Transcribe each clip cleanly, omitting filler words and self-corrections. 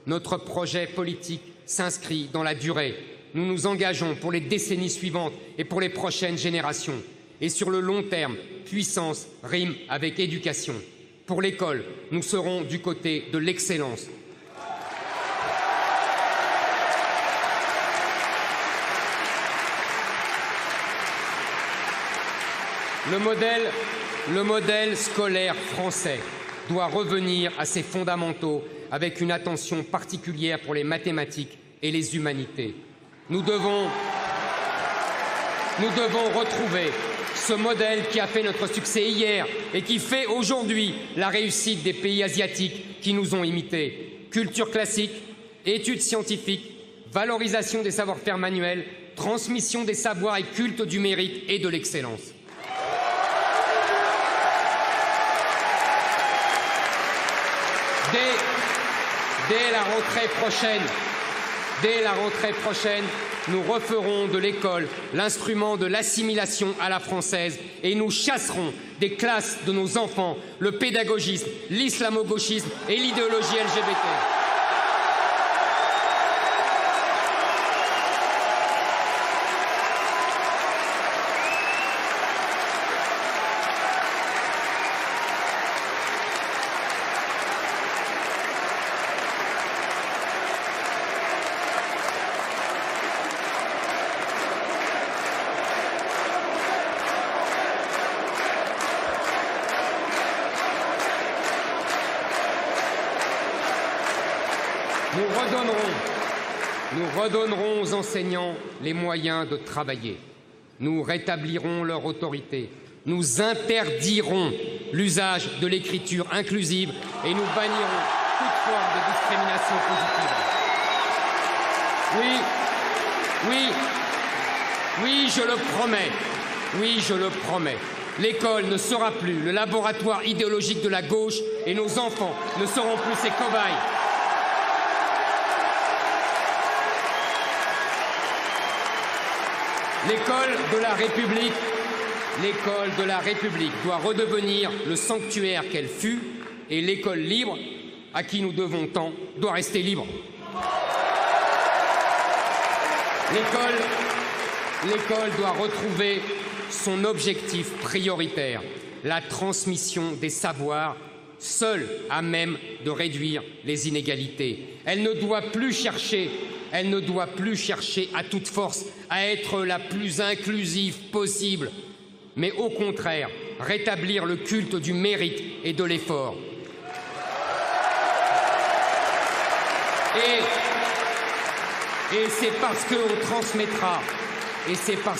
Notre projet politique s'inscrit dans la durée. Nous nous engageons pour les décennies suivantes et pour les prochaines générations. Et sur le long terme, puissance rime avec éducation. Pour l'école, nous serons du côté de l'excellence. Le modèle scolaire français doit revenir à ses fondamentaux avec une attention particulière pour les mathématiques et les humanités. Nous devons retrouver ce modèle qui a fait notre succès hier et qui fait aujourd'hui la réussite des pays asiatiques qui nous ont imités. Culture classique, études scientifiques, valorisation des savoir-faire manuels, transmission des savoirs et culte du mérite et de l'excellence. Dès la rentrée prochaine, nous referons de l'école l'instrument de l'assimilation à la française et nous chasserons des classes de nos enfants le pédagogisme, l'islamo-gauchisme et l'idéologie LGBT. Nous redonnerons aux enseignants les moyens de travailler. Nous rétablirons leur autorité. Nous interdirons l'usage de l'écriture inclusive et nous bannirons toute forme de discrimination positive. Oui, je le promets. Oui, je le promets. L'école ne sera plus le laboratoire idéologique de la gauche et nos enfants ne seront plus ses cobayes. L'école de la République doit redevenir le sanctuaire qu'elle fut et l'école libre, à qui nous devons tant, doit rester libre. L'école doit retrouver son objectif prioritaire, la transmission des savoirs, seule à même de réduire les inégalités. Elle ne doit plus chercher à toute force à être la plus inclusive possible, mais au contraire, rétablir le culte du mérite et de l'effort. Et c'est parce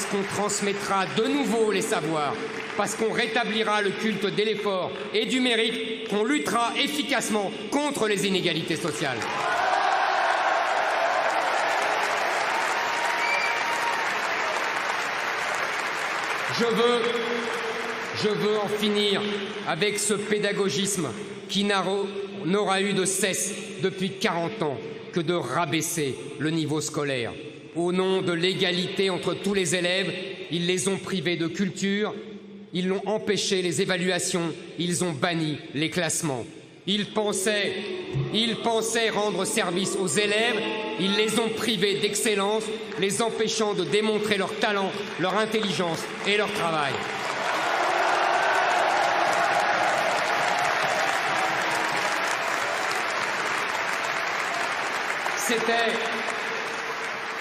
qu'on transmettra de nouveau les savoirs, parce qu'on rétablira le culte de l'effort et du mérite, qu'on luttera efficacement contre les inégalités sociales. Je veux en finir avec ce pédagogisme qui n'aura eu de cesse depuis 40 ans que de rabaisser le niveau scolaire. Au nom de l'égalité entre tous les élèves, ils les ont privés de culture, ils l'ont empêché les évaluations, ils ont banni les classements. Ils pensaient rendre service aux élèves, ils les ont privés d'excellence, les empêchant de démontrer leur talent, leur intelligence et leur travail.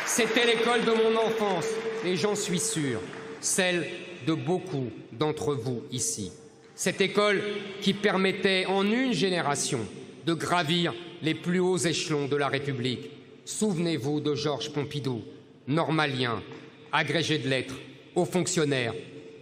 C'était l'école de mon enfance, et j'en suis sûr, celle de beaucoup d'entre vous ici. Cette école qui permettait en une génération de gravir les plus hauts échelons de la République. Souvenez-vous de Georges Pompidou, normalien, agrégé de lettres, haut fonctionnaire,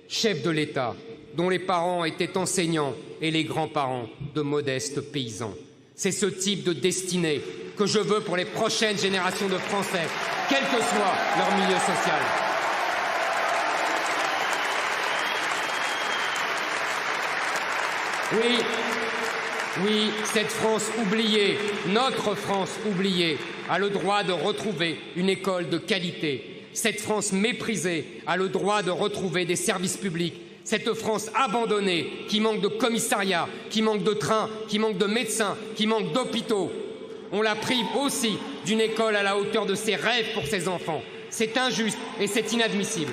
chef de l'État, dont les parents étaient enseignants et les grands-parents de modestes paysans. C'est ce type de destinée que je veux pour les prochaines générations de Français, quel que soit leur milieu social. Oui, cette France oubliée, notre France oubliée, a le droit de retrouver une école de qualité. Cette France méprisée a le droit de retrouver des services publics. Cette France abandonnée, qui manque de commissariats, qui manque de trains, qui manque de médecins, qui manque d'hôpitaux, On la prive aussi d'une école à la hauteur de ses rêves pour ses enfants. C'est injuste et c'est inadmissible.